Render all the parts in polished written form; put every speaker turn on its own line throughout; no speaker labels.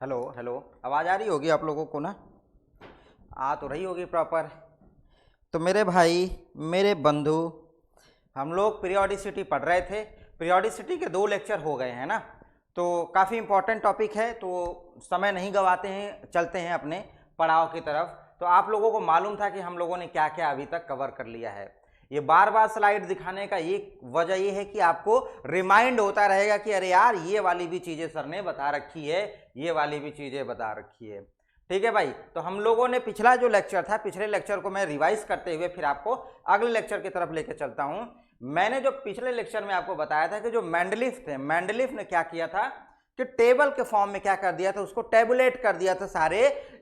Hello hello. आवाज़ आ रही होगी आप लोगों को ना? आ तो रही होगी प्रॉपर। तो मेरे भाई, मेरे बंधु, हम लोग पीरियोडिसिटी पढ़ रहे थे। पीरियोडिसिटी के 2 लेक्चर हो गए हैं ना, तो काफ़ी इंपॉर्टेंट टॉपिक है, तो समय नहीं गवाते हैं, चलते हैं अपने पड़ाव की तरफ। तो आप लोगों को मालूम था कि हम लोगों ने क्या क्या अभी तक कवर कर लिया है। ये बार बार स्लाइड दिखाने का एक वजह ये है कि आपको रिमाइंड होता रहेगा कि अरे यार, ये वाली भी चीज़ें सर ने बता रखी है, ये वाली भी चीज़ें बता रखी है। ठीक है भाई। तो हम लोगों ने पिछला जो लेक्चर था, पिछले लेक्चर को मैं रिवाइज करते हुए फिर आपको अगले लेक्चर की तरफ लेकर चलता हूं। मैंने जो पिछले लेक्चर में आपको बताया था कि जो मेंडलीफ थे, मेंडलीफ ने क्या किया था कि टेबल के फॉर्म में क्या कर दिया था, उसको टेबुलेट कर दिया था सारे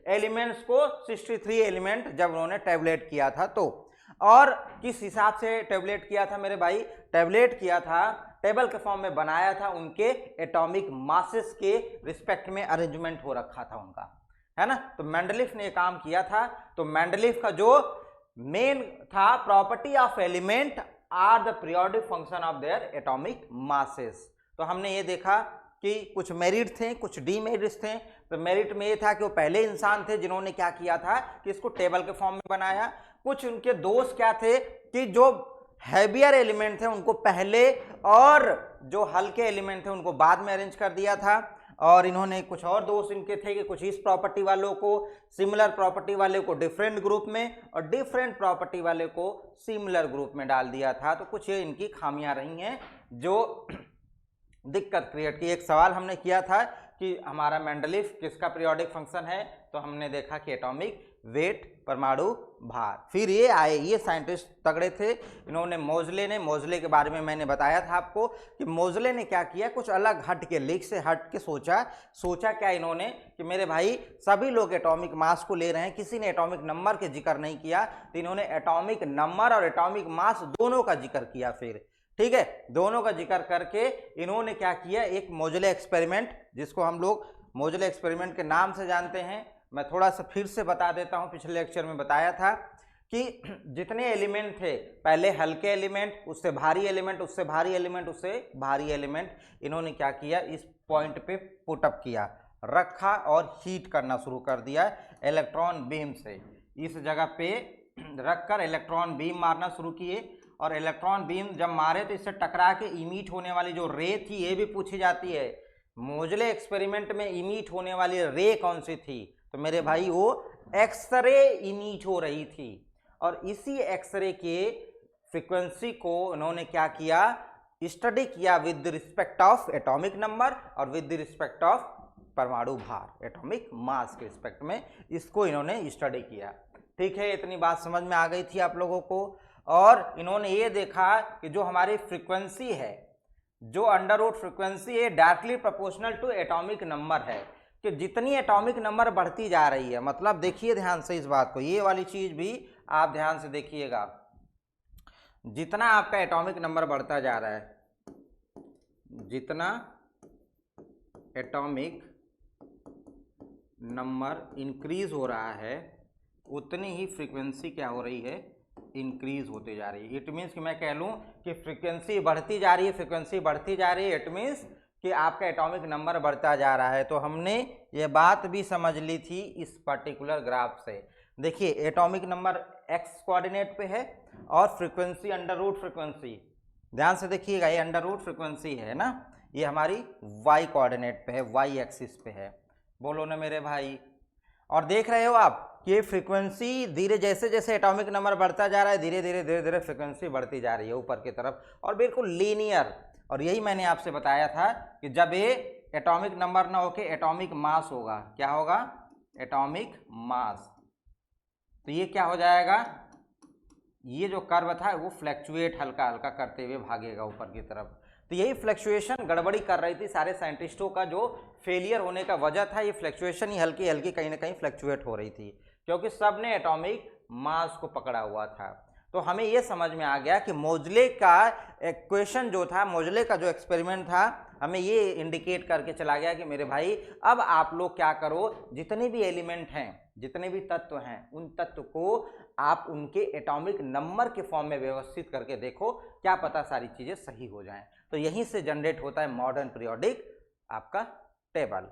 एलिमेंट्स को, 63 एलिमेंट जब उन्होंने टेबुलेट किया था। तो और किस हिसाब से टेबुलेट किया था मेरे भाई? टेबुलेट किया था, टेबल के फॉर्म में बनाया था, उनके एटॉमिक मासेस के रिस्पेक्ट में अरेंजमेंट हो रखा था उनका, है ना। तो मेंडलीफ ने काम किया था। तो मेंडलीफ का जो मेन था, property of element are the periodic function of their atomic masses. तो हमने ये देखा कि कुछ मेरिट थे, कुछ डीमेरिट्स थे। तो मेरिट में ये था कि वो पहले इंसान थे जिन्होंने क्या किया था कि इसको टेबल के फॉर्म में बनाया। कुछ उनके दोस्त क्या थे कि जो हैवियर एलिमेंट थे उनको पहले, और जो हल्के एलिमेंट थे उनको बाद में अरेंज कर दिया था। और इन्होंने कुछ और दोस्त इनके थे कि कुछ इस प्रॉपर्टी वालों को, सिमिलर प्रॉपर्टी वाले को डिफरेंट ग्रुप में, और डिफरेंट प्रॉपर्टी वाले को सिमिलर ग्रुप में डाल दिया था। तो कुछ ये इनकी खामियां रही हैं जो दिक्कत क्रिएट की। एक सवाल हमने किया था कि हमारा मेंडलीफ किसका पीरियोडिक फंक्शन है, तो हमने देखा कि एटॉमिक वेट, परमाणु भार। फिर ये आए, ये साइंटिस्ट तगड़े थे, इन्होंने मोजले के बारे में मैंने बताया था आपको कि मोजले ने क्या किया, कुछ अलग हट के, लीक से हट के सोचा क्या इन्होंने कि मेरे भाई सभी लोग एटॉमिक मास को ले रहे हैं, किसी ने एटॉमिक नंबर के जिक्र नहीं किया। तो इन्होंने एटॉमिक नंबर और एटॉमिक मास दोनों का जिक्र किया। फिर ठीक है, दोनों का जिक्र करके इन्होंने क्या किया, एक मोजले एक्सपेरिमेंट, जिसको हम लोग मोजले एक्सपेरिमेंट के नाम से जानते हैं। मैं थोड़ा सा फिर से बता देता हूं। पिछले लेक्चर में बताया था कि जितने एलिमेंट थे, पहले हल्के एलिमेंट, उससे भारी एलिमेंट, उससे भारी एलिमेंट, उससे भारी एलिमेंट, इन्होंने क्या किया, इस पॉइंट पे पुटअप किया, रखा और हीट करना शुरू कर दिया इलेक्ट्रॉन बीम से। इस जगह पे रखकर इलेक्ट्रॉन बीम मारना शुरू किए, और इलेक्ट्रॉन बीम जब मारे तो इससे टकरा के इमिट होने वाली जो रे थी, ये भी पूछी जाती है, मोजले एक्सपेरिमेंट में इमिट होने वाली रे कौन सी थी? तो मेरे भाई वो एक्सरे इमिट हो रही थी। और इसी एक्सरे के फ्रीक्वेंसी को उन्होंने क्या किया, स्टडी किया with respect of atomic number और विद रिस्पेक्ट ऑफ परमाणु भार, एटॉमिक मास के रिस्पेक्ट में इसको इन्होंने स्टडी किया। ठीक है, इतनी बात समझ में आ गई थी आप लोगों को। और इन्होंने ये देखा कि जो हमारी फ्रीक्वेंसी है, जो अंडर रूट फ्रीक्वेंसी है, directly proportional to atomic number है, कि जितनी एटॉमिक नंबर बढ़ती जा रही है, मतलब देखिए ध्यान से इस बात को, ये वाली चीज भी आप ध्यान से देखिएगा, जितना आपका एटॉमिक नंबर बढ़ता जा रहा है, जितना एटॉमिक नंबर इंक्रीज हो रहा है, उतनी ही फ्रीक्वेंसी क्या हो रही है, इंक्रीज होते जा रही है। इट मीन्स कि मैं कह लूं कि फ्रीक्वेंसी बढ़ती जा रही है, फ्रीक्वेंसी बढ़ती जा रही है, इट मीन्स कि आपका एटॉमिक नंबर बढ़ता जा रहा है। तो हमने ये बात भी समझ ली थी इस पर्टिकुलर ग्राफ से। देखिए एटॉमिक नंबर एक्स कोऑर्डिनेट पे है और फ्रीक्वेंसी अंडर रूट फ्रीक्वेंसी, ध्यान से देखिएगा, ये अंडर रूट फ्रीक्वेंसी है ना, ये हमारी वाई कोऑर्डिनेट पे है, वाई एक्सिस पे है। बोलो ना मेरे भाई। और देख रहे हो आप कि फ्रीक्वेंसी धीरे, जैसे जैसे एटॉमिक नंबर बढ़ता जा रहा है, धीरे धीरे फ्रीक्वेंसी बढ़ती जा रही है ऊपर की तरफ, और बिल्कुल लीनियर। और यही मैंने आपसे बताया था कि जब ये एटॉमिक नंबर ना होके एटॉमिक मास होगा, क्या होगा, एटॉमिक मास, तो ये क्या हो जाएगा, ये जो कर्व था वो फ्लैक्चुएट हल्का हल्का करते हुए भागेगा ऊपर की तरफ। तो यही फ्लैक्चुएशन गड़बड़ी कर रही थी सारे साइंटिस्टों का, जो फेलियर होने का वजह था, ये फ्लैक्चुएशन ही हल्की हल्की कहीं ना कहीं फ्लैक्चुएट हो रही थी, क्योंकि सब ने एटॉमिक मास को पकड़ा हुआ था। तो हमें ये समझ में आ गया कि मोजले का इक्वेशन जो था, मोजले का जो एक्सपेरिमेंट था, हमें ये इंडिकेट करके चला गया कि मेरे भाई अब आप लोग क्या करो, जितने भी एलिमेंट हैं, जितने भी तत्व हैं, उन तत्व को आप उनके एटॉमिक नंबर के फॉर्म में व्यवस्थित करके देखो, क्या पता सारी चीजें सही हो जाएं। तो यहीं से जनरेट होता है मॉडर्न पीरियोडिक आपका टेबल।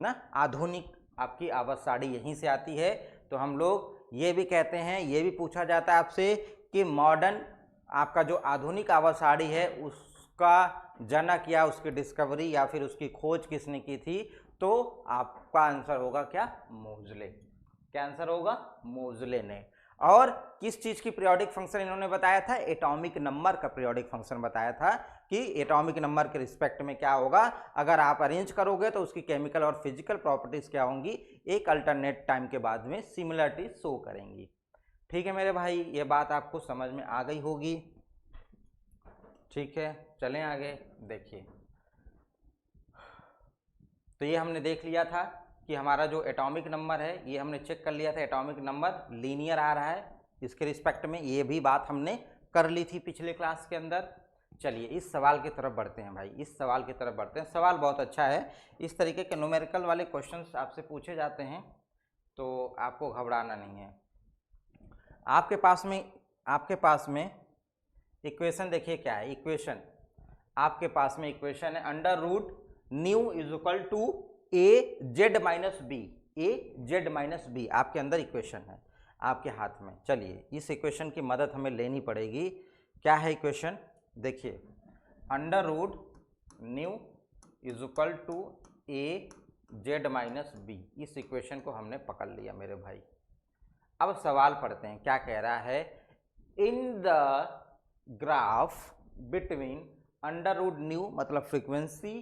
ना, आधुनिक आपकी आवाज साड़ी यहीं से आती है। तो हम लोग ये भी कहते हैं, ये भी पूछा जाता है आपसे कि मॉडर्न आपका जो आधुनिक आवाज साड़ी है उसका जनक या उसकी डिस्कवरी या फिर उसकी खोज किसने की थी, तो आपका आंसर होगा क्या, मोज़ले। क्या आंसर होगा, मोज़ले ने। और किस चीज की पीरियोडिक फंक्शन इन्होंने बताया था, एटॉमिक नंबर का पीरियोडिक फंक्शन बताया था कि एटॉमिक नंबर के रिस्पेक्ट में क्या होगा, अगर आप अरेंज करोगे तो उसकी केमिकल और फिजिकल प्रॉपर्टीज क्या होंगी, एक अल्टरनेट टाइम के बाद में सिमिलरिटी शो करेंगी। ठीक है मेरे भाई, ये बात आपको समझ में आ गई होगी। ठीक है, चलें आगे। देखिए, तो ये हमने देख लिया था कि हमारा जो एटॉमिक नंबर है, ये हमने चेक कर लिया था, एटॉमिक नंबर लीनियर आ रहा है इसके रिस्पेक्ट में, ये भी बात हमने कर ली थी पिछले क्लास के अंदर। चलिए इस सवाल की तरफ बढ़ते हैं भाई, इस सवाल की तरफ बढ़ते हैं। सवाल बहुत अच्छा है, इस तरीके के न्यूमेरिकल वाले क्वेश्चंस आपसे पूछे जाते हैं तो आपको घबराना नहीं है। आपके पास में इक्वेशन देखिए क्या है, इक्वेशन आपके पास में इक्वेशन है under root nu is equal to a Z minus b, a Z minus b आपके अंदर इक्वेशन है आपके हाथ में। चलिए इस इक्वेशन की मदद हमें लेनी पड़ेगी। क्या है इक्वेशन, देखिए under root nu is equal to a Z minus b, इस इक्वेशन को हमने पकड़ लिया मेरे भाई। अब सवाल पढ़ते हैं, क्या कह रहा है, in the graph between under root nu मतलब फ्रीक्वेंसी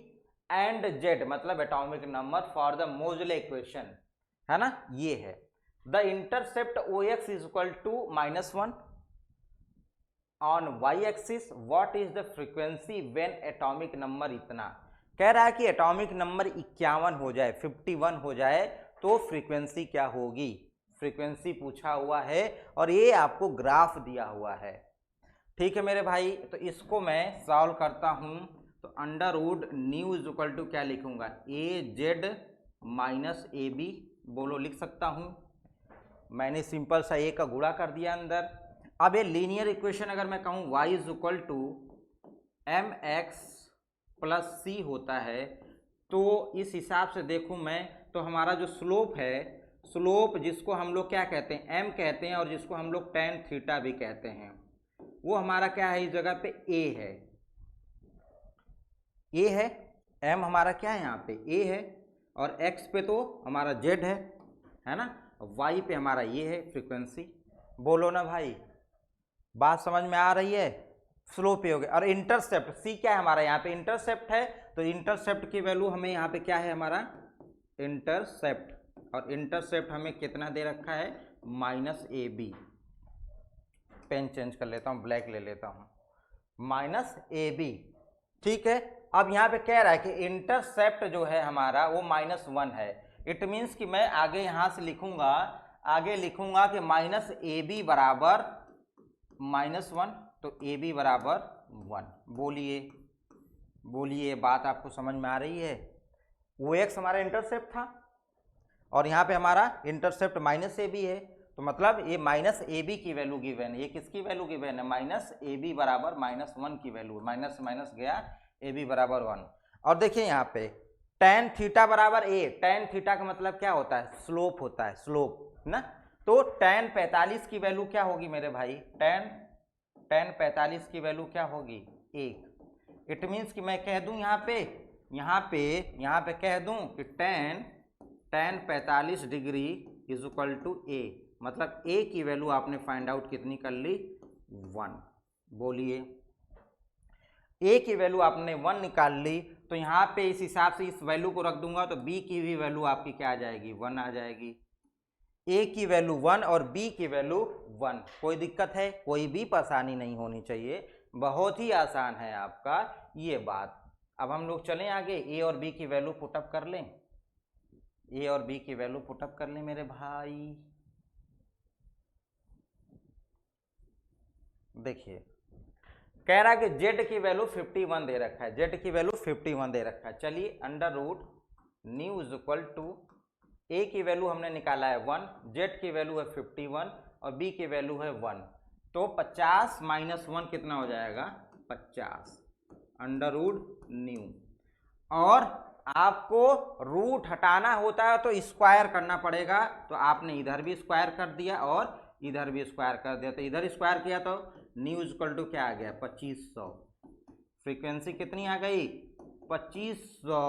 एंड जेड मतलब atomic number for the Moseley equation, है ना, ये है the intercept O X is equal to -1 on Y axis, what is the frequency when atomic number इतना, कह रहा है कि एटॉमिक नंबर 51 हो जाए, 51 हो जाए तो फ्रीक्वेंसी क्या होगी, फ्रीक्वेंसी पूछा हुआ है और ये आपको ग्राफ दिया हुआ है। ठीक है मेरे भाई, तो इसको मैं सॉल्व करता हूं, तो under root nu is equal to क्या लिखूंगा, a Z minus a b, बोलो लिख सकता हूं, मैंने सिंपल सा ए का गुणा कर दिया अंदर। अब ये लीनियर इक्वेशन अगर मैं कहूं y is equal to M X plus C होता है, तो इस हिसाब से देखूं मैं तो हमारा जो स्लोप है, स्लोप जिसको हम लोग क्या कहते हैं, m कहते हैं और जिसको हम लोग tan थीटा भी कहते हैं, वो हमारा क्या है, इस जगह पे a है, a है, m हमारा क्या है यहाँ पे a है, और x पे तो हमारा z है ना, y पे हमारा ये है फ्रीक्वेंसी। बोलो ना भाई, बात समझ में आ रही है, स्लोप पे हो गया। और इंटरसेप्ट c क्या है हमारा, यहाँ पे इंटरसेप्ट है, तो इंटरसेप्ट की वैल्यू हमें यहाँ पे क्या है हमारा इंटरसेप्ट, और इंटरसेप्ट हमें कितना दे रखा है -ab, पेन चेंज कर लेता हूँ, ब्लैक ले लेता हूँ, -ab। ठीक है, अब यहाँ पे कह रहा है कि इंटरसेप्ट जो है हमारा वो -1 है, इट मीन्स कि मैं आगे यहाँ से लिखूंगा, आगे लिखूंगा कि -ab बराबर -1, तो ab बराबर 1। बोलिए बोलिए, बात आपको समझ में आ रही है, वो एक्स हमारा इंटरसेप्ट था और यहाँ पे हमारा इंटरसेप्ट -ab है, तो मतलब ये -ab की वैल्यू गिवन है, ये किसकी वैल्यू गिवन है, -ab बराबर -1 की वैल्यू, माइनस माइनस गया, ab बराबर 1। और देखिए यहाँ पे tan थीटा बराबर a, tan थीटा का मतलब क्या होता है, स्लोप होता है, स्लोप ना, तो tan 45 की वैल्यू क्या होगी मेरे भाई, tan 45 की वैल्यू क्या होगी 1। इट मीन्स कि मैं कह दूं यहाँ पे कह दूं कि tan 45 degree is equal to a, मतलब a की वैल्यू आपने फाइंड आउट कितनी कर ली 1। बोलिए, a की वैल्यू आपने 1 निकाल ली, तो यहाँ पे इस हिसाब से इस वैल्यू को रख दूंगा तो b की भी वैल्यू आपकी क्या आ जाएगी 1 आ जाएगी, a की वैल्यू 1 और b की वैल्यू 1। कोई दिक्कत है, कोई भी परेशानी नहीं होनी चाहिए, बहुत ही आसान है आपका ये बात। अब हम लोग चलें आगे, a और b की वैल्यू पुटअप कर लें, a और b की वैल्यू पुटअप कर लें मेरे भाई। देखिए कह रहा है कि z की वैल्यू 51 दे रखा है, z की वैल्यू 51 दे रखा है। चलिए under root nu is equal to a की वैल्यू हमने निकाला है 1, z की वैल्यू है 51 और b की वैल्यू है 1, तो 50 माइनस 1 कितना हो जाएगा 50 अंडर रूट न्यू। और आपको रूट हटाना होता है तो स्क्वायर करना पड़ेगा, तो आपने इधर भी स्क्वायर कर दिया और इधर भी स्क्वायर कर दिया, तो इधर स्क्वायर किया तो न्यू इक्वल टू क्या आ गया 2500। फ्रीक्वेंसी कितनी आ गई 2500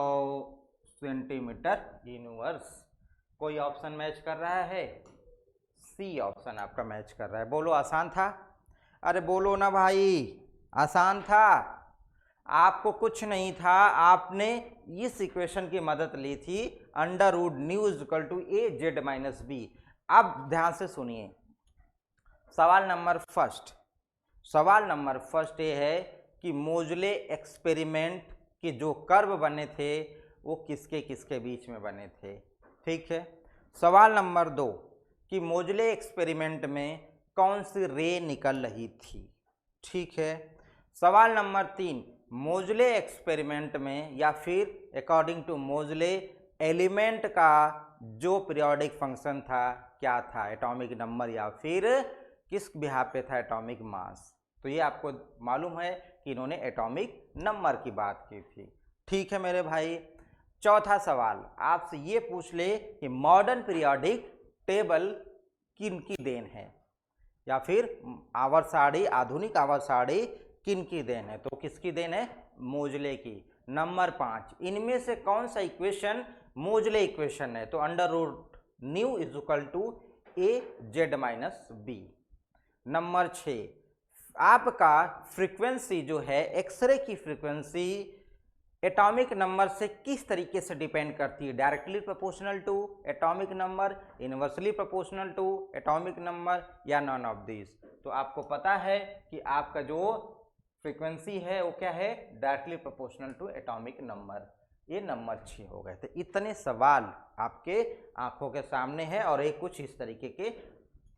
सेंटीमीटर इनवर्स। कोई ऑप्शन मैच कर रहा है? सी ऑप्शन आपका मैच कर रहा है। बोलो आसान था? अरे बोलो ना भाई, आसान था? आपको कुछ नहीं था, आपने इस इक्वेशन की मदद ली थी, under root nu equal to a Z minus b. अब ध्यान से सुनिए, सवाल नंबर फर्स्ट ये है कि मोजले एक्सपेरिमेंट के जो कर्व बने थे वो किसके किसके बीच में बने थे। ठीक है। सवाल नंबर 2 कि मोजले एक्सपेरिमेंट में कौन सी रे निकल रही थी। ठीक है। सवाल नंबर 3 मोजले एक्सपेरिमेंट में या फिर अकॉर्डिंग टू मोजले एलिमेंट का जो पीरियोडिक फंक्शन था क्या था, एटॉमिक नंबर या फिर किस बिहाफ पे था, एटॉमिक मास। तो ये आपको मालूम है कि इन्होंने एटॉमिक नंबर की बात की थी। ठीक है मेरे भाई। चौथा सवाल आपसे ये पूछ ले कि मॉडर्न पीरियोडिक टेबल किन की देन है, या फिर आवर्त सारणी, आधुनिक आवर्त सारणी किन की देन है, तो किसकी देन है, मोजले की। नंबर 5 इनमें से कौन सा इक्वेशन मोजले इक्वेशन है, तो under root nu is equal to a Z minus b. Number 6 आपका फ्रीक्वेंसी जो है, एक्सरे की फ्रीक्वेंसी एटॉमिक नंबर से किस तरीके से डिपेंड करती है, directly proportional to atomic number, inversely proportional to atomic number, या नॉन ऑफ दिस। तो आपको पता है कि आपका जो फ्रीक्वेंसी है वो क्या है, directly proportional to atomic number. ये नंबर 6 हो गए थे। इतने सवाल आपके आंखों के सामने है और एक कुछ इस तरीके के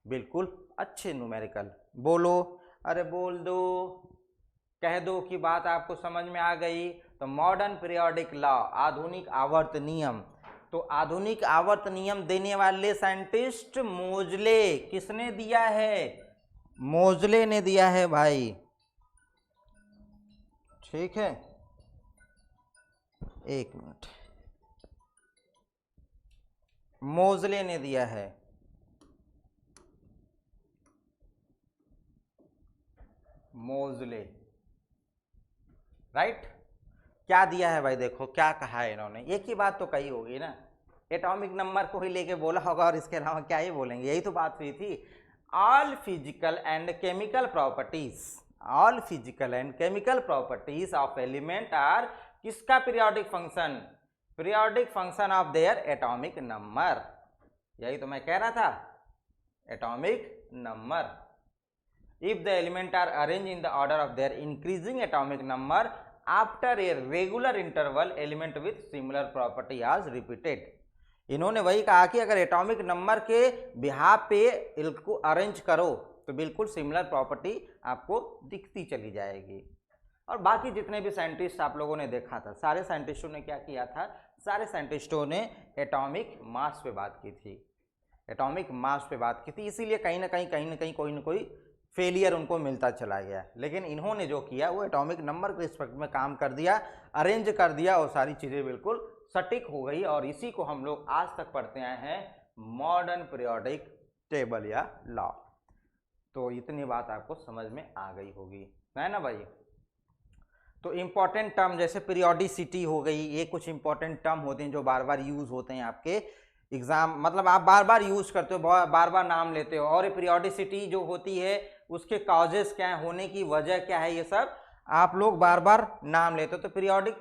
बिल्कुल अच्छे न्यूमेरिकल। बोलो, अरे बोल दो, कह दो कि बात आपको समझ में आ गई। तो मॉडर्न पीरियोडिक लॉ, आधुनिक आवर्त नियम, तो आधुनिक आवर्त नियम देने वाले साइंटिस्ट मोजले। किसने दिया है, मोजले ने दिया है भाई। ठीक है, एक मिनट, मोजले ने दिया है। मोजले, राइट। क्या दिया है भाई, देखो क्या कहा है इन्होंने, एक ही बात तो कही होगी ना, एटॉमिक नंबर को ही लेके बोला होगा और इसके अलावा क्या ही बोलेंगे, यही तो बात हुई थी। All physical and chemical properties, all physical and chemical properties of element are किसका periodic function, periodic function of their atomic number. यही तो मैं कह रहा था, atomic number. If the element are arranged in the order of their increasing atomic number after a regular interval, element with similar property as repeated। इन्होंने वही कहा कि अगर एटॉमिक नंबर के बिहाफ पे इसको अरेंज करो तो बिल्कुल सिमिलर प्रॉपर्टी आपको दिखती चली जाएगी। और बाकी जितने भी साइंटिस्ट आप लोगों ने देखा था, सारे साइंटिस्टों ने क्या किया था, सारे साइंटिस्टों ने एटॉमिक मास पे बात की थी, एटॉमिक मास पे बात की थी। इसीलिए कहीं ना कहीं कोई ना कोई फेलियर उनको मिलता चला गया। लेकिन इन्होंने जो किया वो एटॉमिक नंबर के रिस्पेक्ट में काम कर दिया, अरेंज कर दिया और सारी चीज़ें बिल्कुल सटीक हो गई। और इसी को हम लोग आज तक पढ़ते आए हैं, मॉडर्न पीरियोडिक टेबल या लॉ। तो इतनी बात आपको समझ में आ गई होगी, है ना भाई। तो इम्पॉर्टेंट टर्म जैसे पीरियोडिसिटी हो गई, ये कुछ इंपॉर्टेंट टर्म होते हैं जो बार बार यूज होते हैं आपके एग्जाम, मतलब आप बार बार यूज करते हो, बार बार नाम लेते हो। और पीरियोडिसिटी जो होती है उसके कॉजेस क्या है, होने की वजह क्या है, ये सब आप लोग बार बार नाम लेते हो। तो पीरियोडिक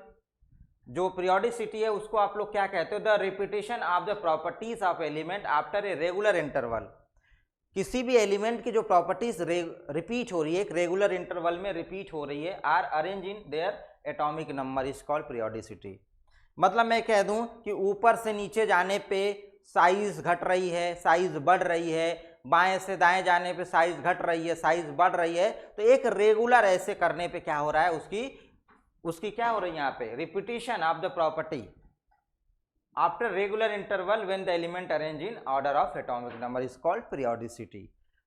जो पीरियोडिसिटी है उसको आप लोग क्या कहते हो, the repetition of the properties of element after a regular interval. किसी भी एलिमेंट की जो प्रॉपर्टीज रिपीट हो रही है, एक रेगुलर इंटरवल में रिपीट हो रही है, are arrange in their atomic number is called periodicity. मतलब मैं कह दूं कि ऊपर से नीचे जाने पे साइज घट रही है, साइज बढ़ रही है, बाएं से दाएं जाने पे साइज घट रही है, साइज बढ़ रही है। तो एक रेगुलर ऐसे करने पे क्या हो रहा है, उसकी क्या हो रही है यहाँ पे, repetition of the property after regular interval when the element arrange in order of atomic number is called periodicity.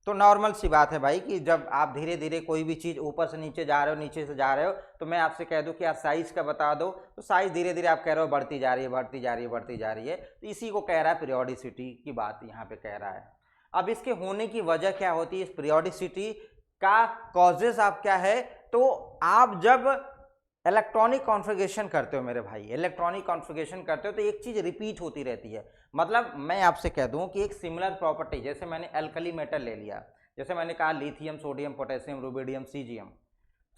तो नॉर्मल सी बात है भाई कि जब आप धीरे धीरे कोई भी चीज़ ऊपर से नीचे जा रहे हो, नीचे से जा रहे हो, तो मैं आपसे कह दूं कि आप साइज़ का बता दो, तो साइज़ धीरे धीरे आप कह रहे हो बढ़ती जा रही है, बढ़ती जा रही है, बढ़ती जा रही है। तो इसी को कह रहा है पीरियोडिसिटी की बात यहाँ पे कह रहा है। अब इसके होने की वजह क्या होती है, इस पीरियोडिसिटी का कॉजेज आप क्या है, तो आप जब इलेक्ट्रॉनिक कॉन्फ़िगरेशन करते हो मेरे भाई, इलेक्ट्रॉनिक कॉन्फ़िगरेशन करते हो तो एक चीज़ रिपीट होती रहती है। मतलब मैं आपसे कह दूं कि एक सिमिलर प्रॉपर्टी, जैसे मैंने एल्कली मेटल ले लिया, जैसे मैंने कहा lithium, sodium, potassium, rubidium, caesium,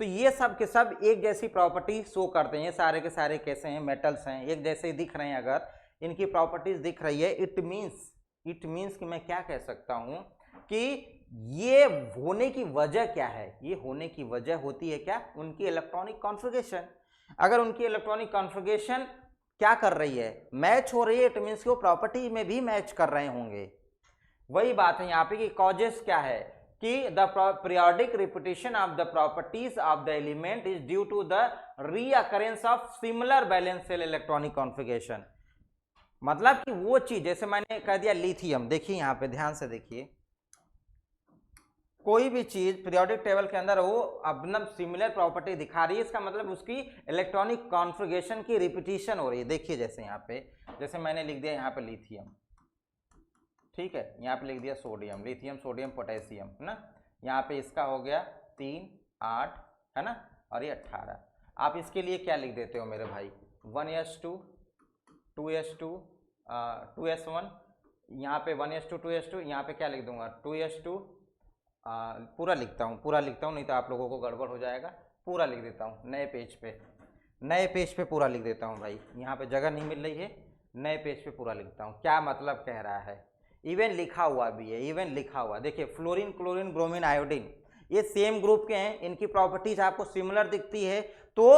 तो ये सब के सब एक जैसी प्रॉपर्टी शो करते हैं। ये सारे के सारे कैसे हैं, मेटल्स हैं, एक जैसे दिख रहे हैं। अगर इनकी प्रॉपर्टीज दिख रही है, इट मीन्स कि मैं क्या कह सकता हूं कि ये होने की वजह क्या है, ये होने की वजह होती है क्या, उनकी इलेक्ट्रॉनिक कॉन्फ़िगरेशन। अगर उनकी इलेक्ट्रॉनिक कॉन्फ़िगरेशन क्या कर रही है, मैच हो रही है, इट मीन्स कि वो प्रॉपर्टी में भी मैच कर रहे होंगे। वही बात है यहाँ पे कि कॉजेस क्या है कि the periodic repetition of the properties of the element is due to the recurrence of similar valence shell electronic configuration. मतलब कि वो चीज, जैसे मैंने कह दिया लिथियम, देखिए यहाँ पे ध्यान से देखिए, कोई भी चीज पीरियोडिक टेबल के अंदर वो अपना सिमिलर प्रॉपर्टी दिखा रही है, इसका मतलब उसकी इलेक्ट्रॉनिक कॉन्फ़िगरेशन की रिपीटिशन हो रही है। देखिए जैसे यहाँ पे, जैसे मैंने लिख दिया यहाँ पे लिथियम, ठीक है, यहाँ पे लिख दिया सोडियम, लिथियम, सोडियम, पोटेशियम, है ना। यहाँ पे इसका हो गया 3, 8, है ना, और ये 18। आप इसके लिए क्या लिख देते हो मेरे भाई, 1s2, 2s2, 2s1, यहाँ पे 1s2, 2s2, यहाँ पे क्या लिख दूंगा 2s2, पूरा लिखता हूँ, नहीं तो आप लोगों को गड़बड़ हो जाएगा। पूरा लिख देता हूँ नए पेज पे पूरा लिख देता हूँ भाई, यहाँ पे जगह नहीं मिल रही है, नए पेज पे पूरा लिखता हूँ। क्या मतलब कह रहा है, इवन लिखा हुआ भी है, इवन लिखा हुआ, देखिए फ्लोरीन, क्लोरीन, ब्रोमीन, आयोडीन, ये सेम ग्रुप के हैं, इनकी प्रॉपर्टीज आपको सिमिलर दिखती है। तो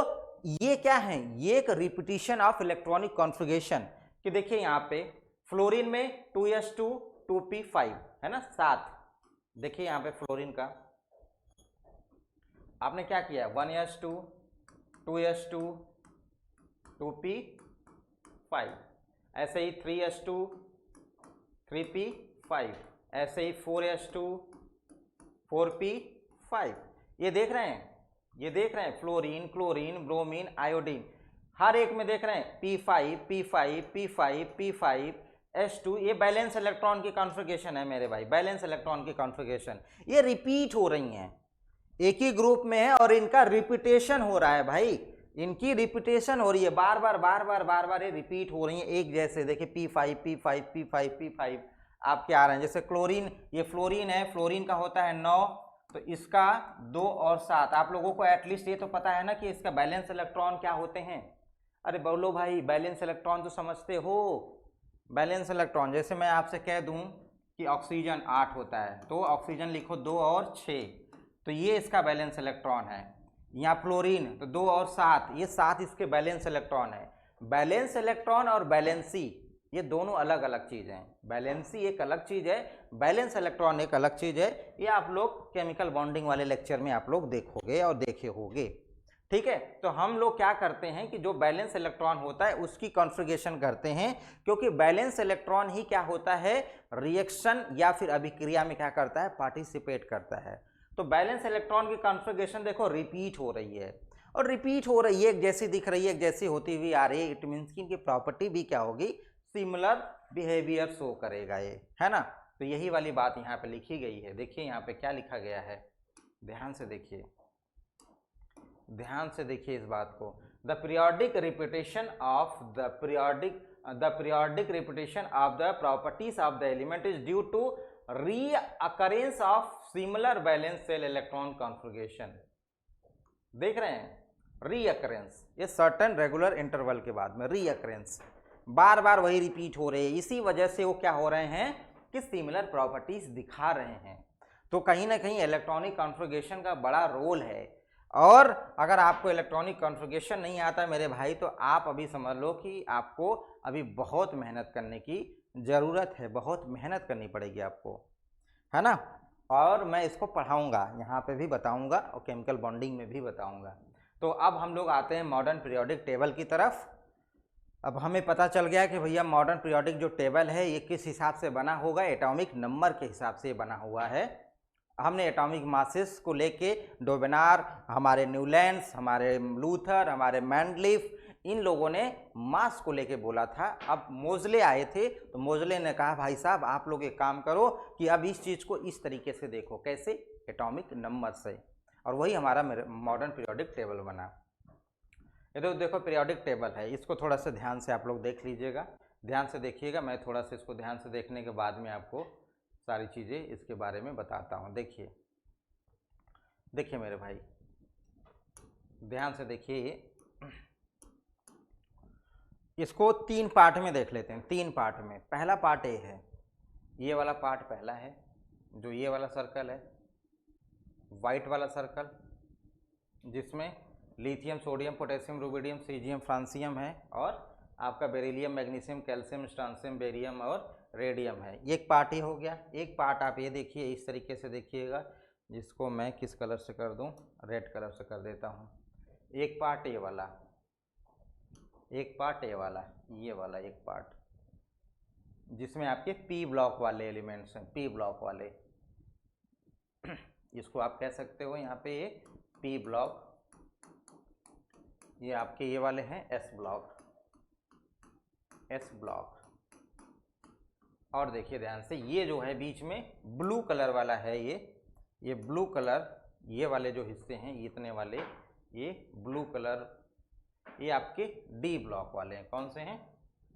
ये क्या है, ये एक रिपीटिशन ऑफ इलेक्ट्रॉनिक कॉन्फ़िगरेशन। कि देखिए यहाँ पे फ्लोरीन में 2s2, 2p5, है ना, 7। देखिए यहाँ पे फ्लोरीन का आपने क्या किया, 1s2, 2s2, 2p5, ऐसे ही 3s2, 3p5, ऐसे ही 4s2, 4p5। ये देख रहे हैं, फ्लोरीन, क्लोरीन, ब्रोमीन, आयोडीन, हर एक में देख रहे हैं p5, p5, p5, p5, s2। ये बैलेंस इलेक्ट्रॉन की कॉन्फ़िगरेशन है मेरे भाई, बैलेंस इलेक्ट्रॉन की कॉन्फ़िगरेशन। ये रिपीट हो रही हैं, एक ही ग्रुप में है और इनका रिपीटेशन हो रहा है भाई, इनकी रिपीटेशन हो रही है, बार बार ये रिपीट हो रही है एक जैसे। देखिए p5, p5, p5, p5 आपके आ रहे हैं। जैसे क्लोरीन, ये फ्लोरीन है, फ्लोरीन का होता है 9, तो इसका 2 और 7। आप लोगों को एटलीस्ट ये तो पता है ना कि इसका बैलेंस इलेक्ट्रॉन क्या होते हैं। अरे बोलो भाई, बैलेंस इलेक्ट्रॉन तो समझते हो, बैलेंस इलेक्ट्रॉन, जैसे मैं आपसे कह दूं कि ऑक्सीजन 8 होता है, तो ऑक्सीजन लिखो 2 और 6, तो ये इसका बैलेंस इलेक्ट्रॉन है। यहाँ फ्लोरीन तो 2 और 7, ये 7 इसके बैलेंस इलेक्ट्रॉन है। बैलेंस इलेक्ट्रॉन और बैलेंसी ये दोनों अलग अलग चीज़ हैं। बैलेंसी एक अलग चीज़ है, बैलेंस इलेक्ट्रॉन एक अलग चीज़ है। ये आप लोग केमिकल बॉन्डिंग वाले लेक्चर में आप लोग देखोगे और देखे होंगे, ठीक है। तो हम लोग क्या करते हैं कि जो बैलेंस इलेक्ट्रॉन होता है उसकी कॉन्फ़िगरेशन करते हैं, क्योंकि बैलेंस इलेक्ट्रॉन ही क्या होता है, रिएक्शन या फिर अभिक्रिया में क्या करता है, पार्टिसिपेट करता है। तो बैलेंस इलेक्ट्रॉन की कॉन्फ़िगरेशन देखो रिपीट हो रही है, और रिपीट हो रही है, एक जैसी दिख रही है, एक जैसी होती हुई आ रही है। इट मीन्स कि इनकी प्रॉपर्टी भी क्या होगी, सिमिलर बिहेवियर शो करेगा ये, है ना। तो यही वाली बात यहाँ पे लिखी गई है। देखिए यहाँ पे क्या लिखा गया है, ध्यान से देखिए, ध्यान से देखिए इस बात को। The periodic repetition of the periodic repetition of the properties of the element is due to recurrence of similar valence shell electron configuration. देख रहे हैं, रीअकरेंस, ये सर्टेन रेगुलर इंटरवल के बाद में रीअकरेंस, बार बार वही रिपीट हो रहे हैं। इसी वजह से वो क्या हो रहे हैं कि सिमिलर प्रॉपर्टीज दिखा रहे हैं। तो कहीं ना कहीं इलेक्ट्रॉनिक कॉन्फ़िगरेशन का बड़ा रोल है। और अगर आपको इलेक्ट्रॉनिक कॉन्फ़िगरेशन नहीं आता मेरे भाई, तो आप अभी समझ लो कि आपको अभी बहुत मेहनत करने की ज़रूरत है, बहुत मेहनत करनी पड़ेगी आपको, है ना। और मैं इसको पढ़ाऊँगा, यहाँ पे भी बताऊँगा और केमिकल बॉन्डिंग में भी बताऊँगा। तो अब हम लोग आते हैं मॉडर्न पीरियोडिक टेबल की तरफ। अब हमें पता चल गया कि भैया मॉडर्न पीरियोडिक जो टेबल है ये किस हिसाब से बना होगा, एटॉमिक नंबर के हिसाब से बना हुआ है। हमने एटॉमिक मासेस को लेके डोबेनार, हमारे न्यूलैंड्स, हमारे लूथर, हमारे मैंडलीफ, इन लोगों ने मास को लेके बोला था। अब मोजले आए थे तो मोजले ने कहा भाई साहब आप लोग एक काम करो कि अब इस चीज़ को इस तरीके से देखो, कैसे, एटॉमिक नंबर से, और वही हमारा मॉडर्न पीरियोडिक टेबल बना। ये तो देखो पीरियोडिक टेबल है, इसको थोड़ा सा ध्यान से आप लोग देख लीजिएगा, ध्यान से देखिएगा। मैं थोड़ा सा इसको ध्यान से देखने के बाद में आपको सारी चीज़ें इसके बारे में बताता हूँ। देखिए देखिए मेरे भाई, ध्यान से देखिए, इसको 3 पार्ट में देख लेते हैं, 3 पार्ट में। पहला पार्ट ये है, ये वाला पार्ट पहला है, जो ये वाला सर्कल है, वाइट वाला सर्कल, जिसमें lithium, sodium, potassium, rubidium, caesium, francium है, और आपका beryllium, magnesium, calcium, strontium, barium और रेडियम है। एक पार्ट ही हो गया। एक पार्ट आप ये देखिए, इस तरीके से देखिएगा, जिसको मैं किस कलर से कर दूं, रेड कलर से कर देता हूं। एक पार्ट ये वाला, एक पार्ट ये वाला, ये वाला एक पार्ट, जिसमें आपके पी ब्लॉक वाले एलिमेंट्स हैं, पी ब्लॉक वाले, इसको आप कह सकते हो यहाँ पे ये पी ब्लॉक, ये आपके ये वाले हैं एस ब्लॉक, एस ब्लॉक। और देखिए ध्यान से, ये जो है बीच में ब्लू कलर वाला है, ये ब्लू कलर, ये वाले जो हिस्से हैं इतने वाले, ये ब्लू कलर, ये आपके डी ब्लॉक वाले हैं। कौन से हैं?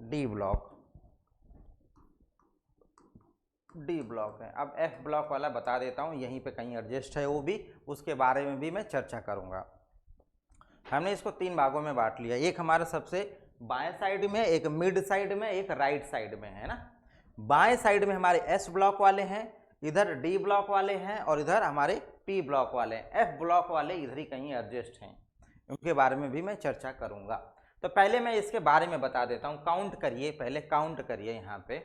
डी ब्लॉक, डी ब्लॉक है। अब एफ ब्लॉक वाला बता देता हूँ, यहीं पे कहीं एडजस्ट है वो भी, उसके बारे में भी मैं चर्चा करूँगा। हमने इसको 3 भागों में बांट लिया, एक हमारा सबसे बाएं साइड में, एक मिड साइड में, एक राइट साइड में, है ना। बाएं साइड में हमारे एस ब्लॉक वाले हैं, इधर डी ब्लॉक वाले हैं, और इधर हमारे पी ब्लॉक वाले हैं। एफ ब्लॉक वाले इधर ही कहीं एडजस्ट हैं, उनके बारे में भी मैं चर्चा करूंगा। तो पहले मैं इसके बारे में बता देता हूं। काउंट करिए, पहले काउंट करिए यहाँ पे,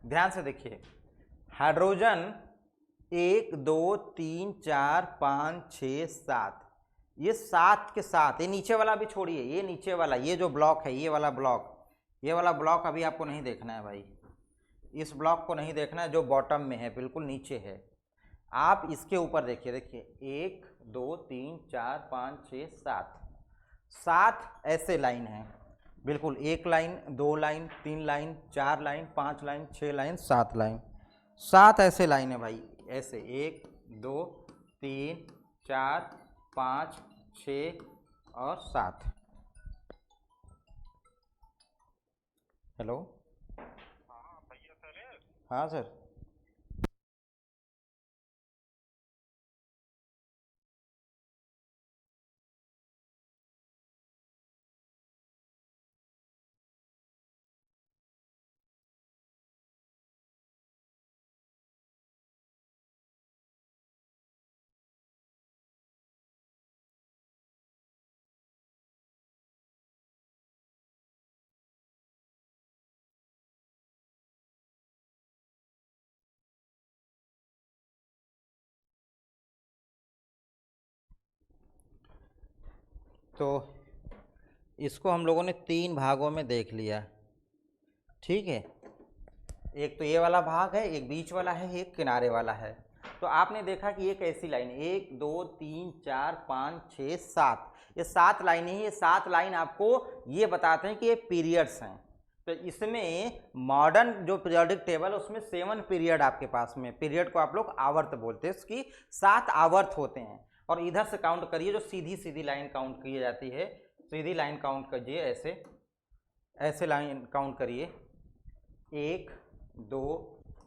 ध्यान से देखिए। हाइड्रोजन 1 2 3 4 5 6 7, ये 7 के 7, ये नीचे वाला भी छोड़िए, ये नीचे वाला, ये जो ब्लॉक है, ये वाला ब्लॉक, ये वाला ब्लॉक अभी आपको नहीं देखना है भाई, इस ब्लॉक को नहीं देखना है जो बॉटम में है, बिल्कुल नीचे है। आप इसके ऊपर देखिए, देखिए 1 2 3 4 5 6 7, 7 ऐसे लाइन हैं, बिल्कुल 1 line, 2 line, 3 line, 4 line, 5 line, 6 line, 7 line, 7 ऐसे लाइन है भाई, ऐसे 1 2 3 4 5 6 और 7। हेलो,
हाँ भैया सर।
हाँ सर। तो इसको हम लोगों ने 3 भागों में देख लिया, ठीक है। एक तो ये वाला भाग है, एक बीच वाला है, एक किनारे वाला है। तो आपने देखा कि ये कैसी लाइन, 1 2 3 4 5 6 7, ये 7 लाइनें ही, ये 7 लाइन आपको ये बताते हैं कि ये पीरियड्स हैं। तो इसमें मॉडर्न जो पीरियोडिक टेबल है उसमें 7 पीरियड आपके पास में, पीरियड को आप लोग आवर्त बोलते हैं, इसकी 7 आवर्त होते हैं। और इधर से काउंट करिए, जो सीधी सीधी लाइन काउंट की जाती है, सीधी लाइन काउंट करिए, ऐसे ऐसे लाइन काउंट करिए, 1 2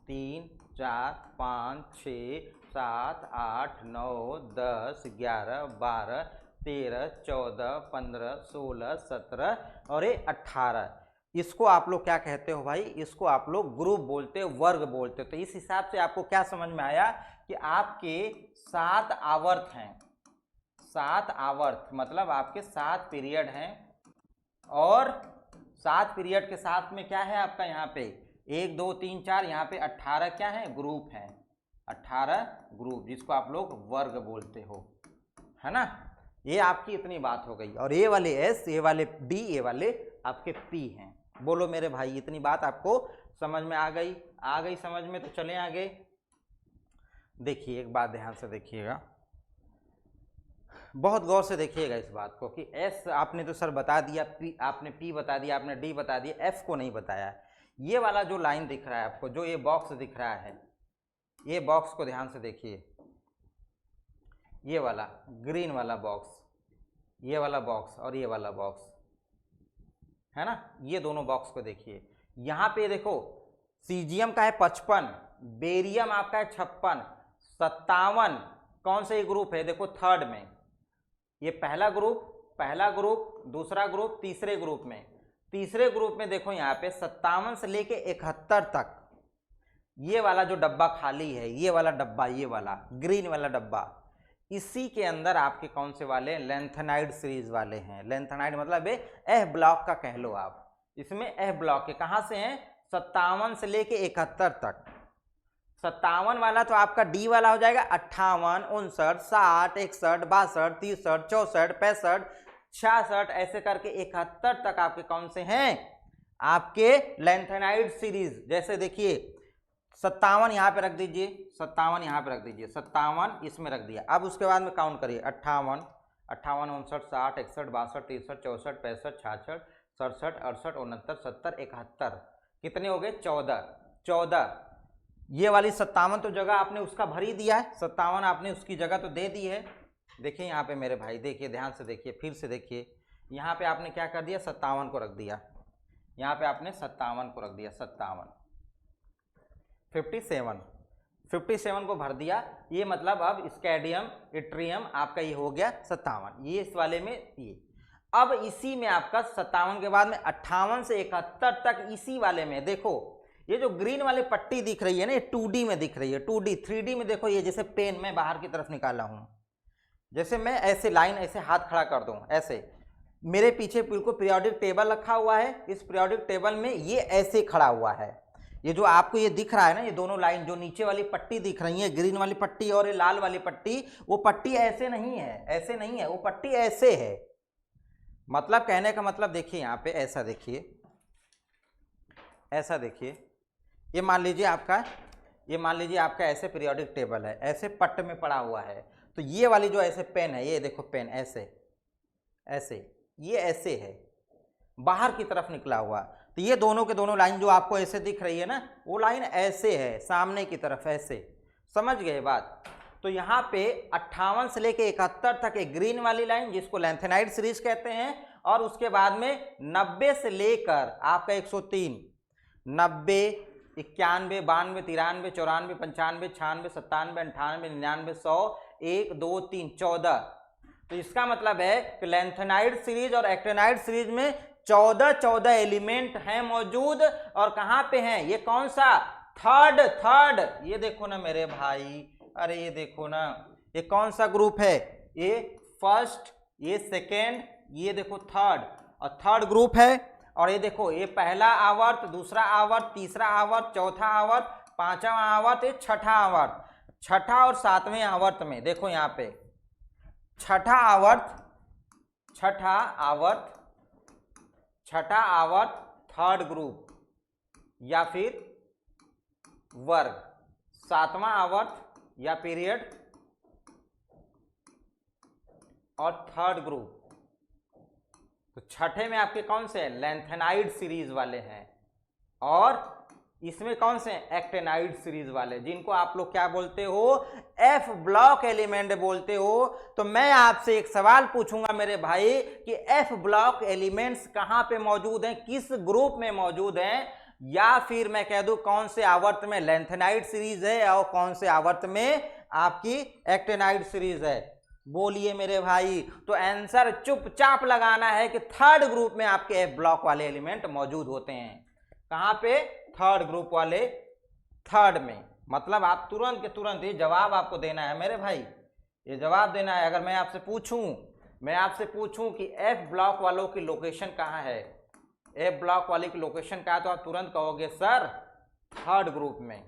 3 4 5 6 7 8 9 10 11 12 13 14 15 16 17 और ये 18। इसको आप लोग क्या कहते हो भाई? इसको आप लोग ग्रुप बोलते हो, वर्ग बोलते हो। तो इस हिसाब से आपको क्या समझ में आया कि आपके 7 आवर्त हैं, 7 आवर्त मतलब आपके 7 पीरियड हैं। और 7 पीरियड के साथ में क्या है आपका यहाँ पे 1 2 3 4, यहाँ पे 18 क्या है? ग्रुप हैं, 18 ग्रुप, जिसको आप लोग वर्ग बोलते हो, है ना। ये आपकी इतनी बात हो गई। और ये वाले एस, ये वाले डी, ये वाले आपके पी हैं। बोलो मेरे भाई, इतनी बात आपको समझ में आ गई? आ गई समझ में? तो चलें आगे। देखिए एक बात ध्यान से देखिएगा, बहुत गौर से देखिएगा इस बात को कि एस आपने तो सर बता दिया, पी आपने पी बता दिया, आपने डी बता दिया, एफ को नहीं बताया। ये वाला जो लाइन दिख रहा है आपको, जो ये बॉक्स दिख रहा है, ये बॉक्स को ध्यान से देखिए, ये वाला ग्रीन वाला बॉक्स, ये वाला बॉक्स और ये वाला बॉक्स है ना, ये दोनों बॉक्स को देखिए। यहाँ पे देखो सीजियम का है 55, बेरियम आपका है 56, 57 कौन से ग्रुप है, देखो थर्ड में, ये पहला ग्रुप, दूसरा ग्रुप, तीसरे ग्रुप में, तीसरे ग्रुप में देखो यहाँ पे 57 से लेके 71 तक, ये वाला जो डब्बा खाली है, ये वाला डब्बा, ये वाला ग्रीन वाला डब्बा, इसी के अंदर आपके कौन से वाले लेंथेनाइड सीरीज वाले हैं। लेंथेनाइड मतलब एफ ब्लॉक का कह लो आप, इसमें एफ ब्लॉक के कहाँ से हैं, 57 से लेके 71 तक। 57 वाला तो आपका डी वाला हो जाएगा 58, 59, 60, 61, 62, 63, 64, 65, 66 ऐसे करके 71 तक आपके कौन से हैं, आपके लेंथेनाइड सीरीज। जैसे देखिए 57 यहाँ पे रख दीजिए, 57 यहाँ पे रख दीजिए, 57 इसमें रख दिया। अब उसके बाद में काउंट करिए 58, 58, 59, 60, 61, 62, 63, 64, 65, 66, 67, 68, 69, 70, 71 कितने हो गए, 14। ये वाली 57 तो जगह आपने उसका भर ही दिया है, 57 आपने उसकी जगह तो दे दी है। देखिए यहाँ पे मेरे भाई, देखिए ध्यान से देखिए, फिर से देखिए, यहाँ पे आपने क्या कर दिया, 57 को रख दिया, यहाँ पे आपने 57 को रख दिया, 57 को भर दिया। ये मतलब अब स्कैडियम इट्रियम आपका ये हो गया 57, ये इस वाले में ये। अब इसी में आपका 57 के बाद में 58 से 71 तक इसी वाले में देखो, ये जो ग्रीन वाली पट्टी दिख रही है ना, ये 2D में दिख रही है, 2D 3D में देखो, ये जैसे पेन में बाहर की तरफ निकाला हूं, जैसे मैं ऐसे लाइन ऐसे हाथ खड़ा कर दूं, ऐसे मेरे पीछे बिल्कुल पीरियोडिक टेबल रखा हुआ है, इस पीरियोडिक टेबल में ये ऐसे खड़ा हुआ है। ये जो आपको ये दिख रहा है ना, ये दोनों लाइन जो नीचे वाली पट्टी दिख रही है, ग्रीन वाली पट्टी और ये लाल वाली पट्टी, वो पट्टी ऐसे नहीं है, ऐसे नहीं है, वो पट्टी ऐसे है। मतलब कहने का मतलब देखिए यहाँ पे ऐसा देखिए, ऐसा देखिए, ये मान लीजिए आपका ऐसे पीरियोडिक टेबल है, ऐसे पट्ट में पड़ा हुआ है, तो ये वाली जो ऐसे पेन है, ये देखो पेन ऐसे ऐसे, ये ऐसे है, बाहर की तरफ निकला हुआ, तो ये दोनों के दोनों लाइन जो आपको ऐसे दिख रही है ना, वो लाइन ऐसे है, सामने की तरफ ऐसे, समझ गए बात। तो यहाँ पे 58 से लेके 71 तक एक ग्रीन वाली लाइन जिसको लेंथेनाइड सीरीज कहते हैं, और उसके बाद में 90 से लेकर आपका 103, 90, 91, 92, 93, 94, 95, 96, 97, 98, 99, 100, 1, 2, 3, 14। तो इसका मतलब है कि लेंथेनाइड सीरीज और एक्टिनाइड सीरीज में 14 एलिमेंट हैं मौजूद, और कहां पे हैं, ये कौन सा, थर्ड, ये देखो ना मेरे भाई, अरे ये देखो ना, ये कौन सा ग्रुप है, ये फर्स्ट, ये सेकेंड, ये देखो थर्ड, और थर्ड ग्रुप है। और ये देखो, ये पहला आवर्त, दूसरा आवर्त, तीसरा आवर्त, चौथा आवर्त, पांचवा आवर्त, ये छठा आवर्त, छठा और सातवें आवर्त में देखो यहाँ पे छठा आवर्त थर्ड ग्रुप या फिर वर्ग, सातवां आवर्त या पीरियड और थर्ड ग्रुप। तो छठे में आपके कौन से हैं, लेंथेनाइड सीरीज वाले हैं, और इसमें कौन से हैं, एक्टिनाइड सीरीज वाले, जिनको आप लोग क्या बोलते हो, एफ ब्लॉक एलिमेंट बोलते हो। तो मैं आपसे एक सवाल पूछूंगा मेरे भाई कि एफ ब्लॉक एलिमेंट्स कहां पे मौजूद हैं, किस ग्रुप में मौजूद हैं, या फिर मैं कह दूं कौन से आवर्त में लेंथेनाइड सीरीज है और कौन से आवर्त में आपकी एक्टिनाइड सीरीज है, बोलिए मेरे भाई। तो आंसर चुपचाप लगाना है कि थर्ड ग्रुप में आपके एफ ब्लॉक वाले एलिमेंट मौजूद होते हैं। कहां पे, थर्ड ग्रुप वाले थर्ड में। मतलब आप तुरंत के तुरंत ये जवाब आपको देना है मेरे भाई, ये जवाब देना है। अगर मैं आपसे पूछूं कि एफ ब्लॉक वालों की लोकेशन कहां है, एफ ब्लॉक वाले की लोकेशन कहां है, तो आप तुरंत कहोगे सर थर्ड ग्रुप में,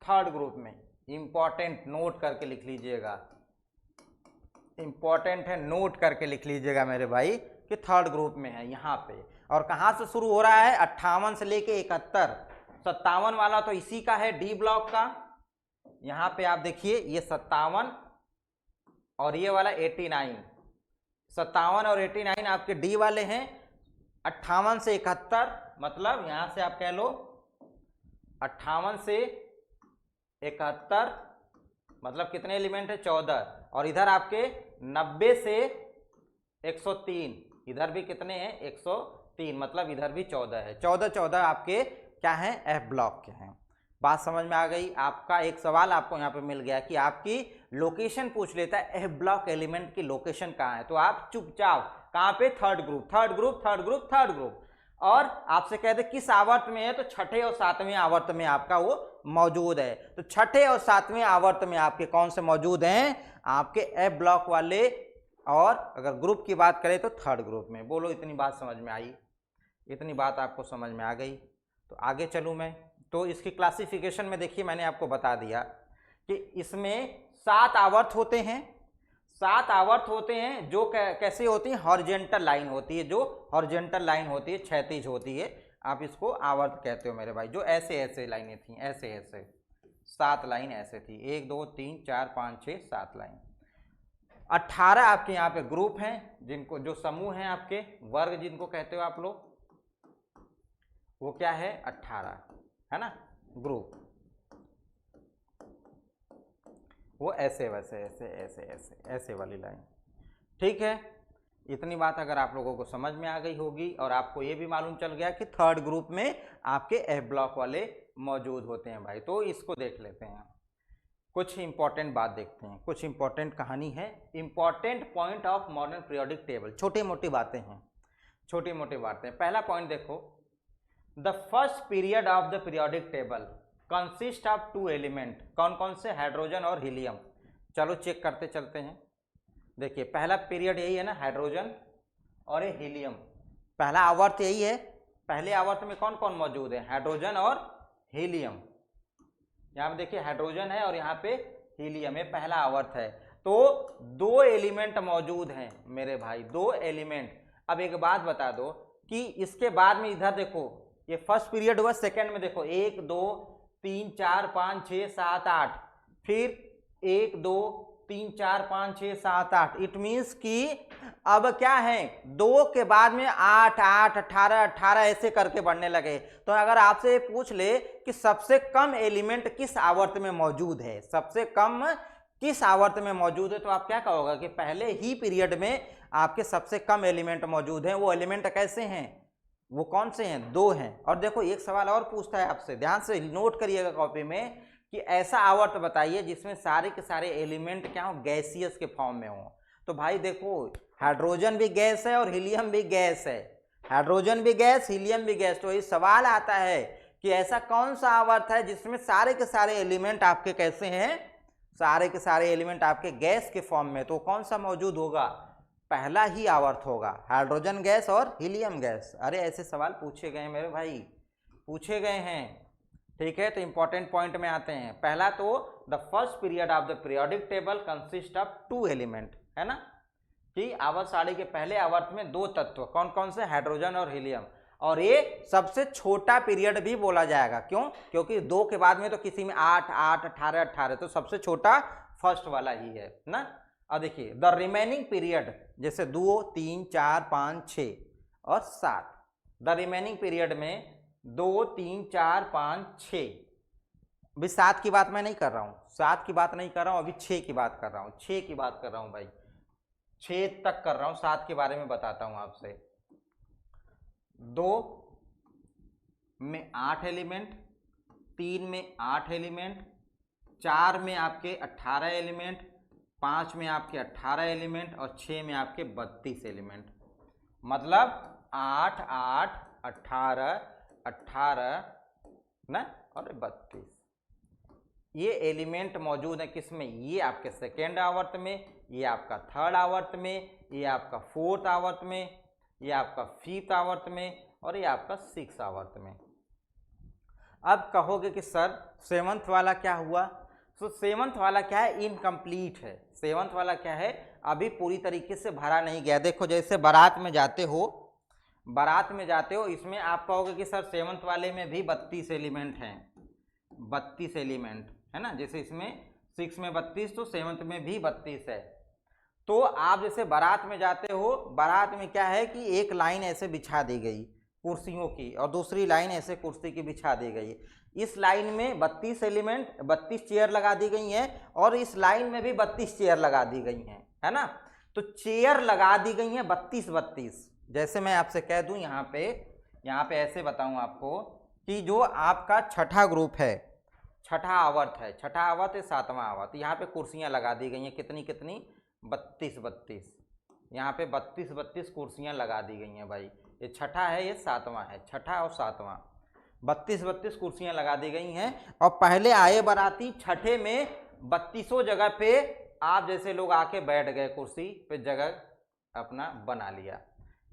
थर्ड ग्रुप में। इंपॉर्टेंट नोट करके लिख लीजिएगा, इंपॉर्टेंट है, नोट करके लिख लीजिएगा मेरे भाई कि थर्ड ग्रुप में है यहाँ पे। और कहाँ से शुरू हो रहा है, 58 से लेके 71, 57 वाला तो इसी का है, डी ब्लॉक का, यहाँ पे आप देखिए ये 57 और ये वाला 89, 57 और 89 आपके डी वाले हैं। 58 से 71 मतलब यहाँ से आप कह लो 58 से 71 मतलब कितने एलिमेंट है 14, और इधर आपके 90 से 103 इधर भी कितने हैं 103 मतलब इधर भी 14 है। 14 आपके क्या हैं एफ ब्लॉक के हैं। बात समझ में आ गई। आपका एक सवाल आपको यहाँ पे मिल गया कि आपकी लोकेशन पूछ लेता है एफ ब्लॉक एलिमेंट की लोकेशन कहाँ है, तो आप चुपचाप कहाँ पे थर्ड ग्रुप और आपसे कहते किस आवर्त में है, तो छठे और सातवें आवर्त में आपका वो मौजूद है। तो छठे और सातवें आवर्त में आपके कौन से मौजूद हैं, आपके एफ ब्लॉक वाले, और अगर ग्रुप की बात करें तो थर्ड ग्रुप में। बोलो इतनी बात समझ में आई, इतनी बात आपको समझ में आ गई। तो आगे चलूँ मैं, तो इसकी क्लासिफिकेशन में देखिए मैंने आपको बता दिया कि इसमें 7 आवर्त होते हैं। 7 आवर्त होते हैं जो कैसे होती है, हॉरिजेंटल लाइन होती है, जो हॉरिजेंटल लाइन होती है क्षैतिज होती है, आप इसको आवर्त कहते हो मेरे भाई। जो ऐसे ऐसे लाइनें थी, ऐसे ऐसे 7 लाइन ऐसे थी, 1 2 3 4 5 6 7 लाइन। 18 आपके यहाँ पे ग्रुप हैं, जिनको जो समूह हैं आपके वर्ग जिनको कहते हो आप लोग, वो क्या है 18 है ना ग्रुप। वो ऐसे वैसे ऐसे ऐसे ऐसे ऐसे वाली लाइन। ठीक है, इतनी बात अगर आप लोगों को समझ में आ गई होगी, और आपको ये भी मालूम चल गया कि थर्ड ग्रुप में आपके एफ ब्लॉक वाले मौजूद होते हैं भाई। तो इसको देख लेते हैं, कुछ इंपॉर्टेंट बात देखते हैं, कुछ इंपॉर्टेंट कहानी है, important point of modern periodic table. छोटी मोटी बातें हैं, छोटी मोटी बातें। पहला पॉइंट देखो, the first period of the periodic table consist of 2 element. कौन कौन से, हाइड्रोजन और हीलियम। चलो चेक करते चलते हैं। देखिए पहला पीरियड यही है ना, हाइड्रोजन और ये हीलियम। पहला आवर्त यही है। पहले आवर्त में कौन कौन मौजूद है, हाइड्रोजन और हीलियम। यहाँ पे देखिए हाइड्रोजन है और यहाँ पे हीलियम, ये पहला आवर्त है। तो 2 एलिमेंट मौजूद हैं मेरे भाई, 2 एलिमेंट। अब एक बात बता दो कि इसके बाद में इधर देखो, ये फर्स्ट पीरियड हुआ, सेकेंड में देखो 1 2 3 4 5 6 7 8, फिर 1 2 3 4 5 6 7 8। इट मीन्स कि अब क्या है, 2 के बाद में 8 8 18 18 ऐसे करके बढ़ने लगे। तो अगर आपसे पूछ ले कि सबसे कम एलिमेंट किस आवर्त में मौजूद है, सबसे कम किस आवर्त में मौजूद है, तो आप क्या कहोगे कि पहले ही पीरियड में आपके सबसे कम एलिमेंट मौजूद हैं। वो एलिमेंट कैसे हैं, वो कौन से हैं, 2 हैं। और देखो एक सवाल और पूछता है आपसे, ध्यान से नोट करिएगा कॉपी में, कि ऐसा आवर्त बताइए जिसमें सारे के सारे एलिमेंट क्या हो, गैसियस के फॉर्म में हो। तो भाई देखो हाइड्रोजन भी गैस है और हीलियम भी गैस है, हाइड्रोजन भी गैस हीलियम भी गैस। तो ये सवाल आता है कि ऐसा कौन सा आवर्त है जिसमें सारे के सारे एलिमेंट आपके कैसे हैं, सारे के सारे एलिमेंट आपके गैस के फॉर्म में। तो कौन सा मौजूद होगा, पहला ही आवर्त होगा, हाइड्रोजन गैस और हीलियम गैस। अरे ऐसे सवाल पूछे गए हैं मेरे भाई, पूछे गए हैं। ठीक है, तो इंपॉर्टेंट पॉइंट में आते हैं। पहला तो the first period of the periodic table consist of 2 element, है ना, कि आवर्त सारणी के पहले आवर्त में 2 तत्व, कौन कौन से, हाइड्रोजन और हीलियम। और ये सबसे छोटा पीरियड भी बोला जाएगा, क्यों, क्योंकि 2 के बाद में तो किसी में 8 8 18 18, तो सबसे छोटा फर्स्ट वाला ही है ना। अब देखिए द रिमेनिंग पीरियड, जैसे 2 3 4 5 6 और 7, द रिमेनिंग पीरियड में 2 3 4 5 6, अभी 7 की बात मैं नहीं कर रहा हूँ, 7 की बात नहीं कर रहा हूँ, अभी 6 की बात कर रहा हूँ, 6 की बात कर रहा हूँ भाई, 6 तक कर रहा हूँ, 7 के बारे में बताता हूँ आपसे। 2 में 8 एलिमेंट, 3 में 8 एलिमेंट, 4 में आपके 18 एलिमेंट, 5 में आपके 18 एलिमेंट और 6 में आपके 32 एलिमेंट। मतलब 8 8 18 18 ना और 32 ये एलिमेंट मौजूद है किसमें, ये आपके सेकेंड आवर्त में, ये आपका थर्ड आवर्त में, ये आपका फोर्थ आवर्त में, ये आपका फिफ्थ आवर्त में और ये आपका सिक्स आवर्त में। अब कहोगे कि सर सेवंथ वाला क्या हुआ, तो सेवंथ वाला क्या है, इनकम्प्लीट है। सेवंथ वाला क्या है, अभी पूरी तरीके से भरा नहीं गया। देखो जैसे बारात में जाते हो, बारात में जाते हो, इसमें आप कहोगे कि सर सेवंथ वाले में भी 32 एलिमेंट हैं, 32 एलिमेंट, है ना, जैसे इसमें 6 में 32 तो 7th में भी 32 है। तो आप जैसे बारात में जाते हो, बारात में क्या है कि एक लाइन ऐसे बिछा दी गई कुर्सियों की और दूसरी लाइन ऐसे कुर्सी की बिछा दी गई। इस लाइन में 32 एलिमेंट 32 चेयर लगा दी गई हैं और इस लाइन में भी 32 चेयर लगा दी गई हैं, है ना। तो चेयर लगा दी गई हैं 32। जैसे मैं आपसे कह दूं यहाँ पे ऐसे बताऊं आपको कि जो आपका छठा ग्रुप है, छठा आवर्त है, छठा आवर्त है, 7वां आवर्त, यहाँ पे कुर्सियाँ लगा दी गई हैं कितनी 32। यहाँ पे 32 कुर्सियाँ लगा दी गई हैं भाई। ये छठा है, ये 7वां है, छठा और 7वां, 32 कुर्सियाँ लगा दी गई हैं। और पहले आए बाराती छठे में 32 जगह पे आप जैसे लोग आके बैठ गए, कुर्सी पे जगह अपना बना लिया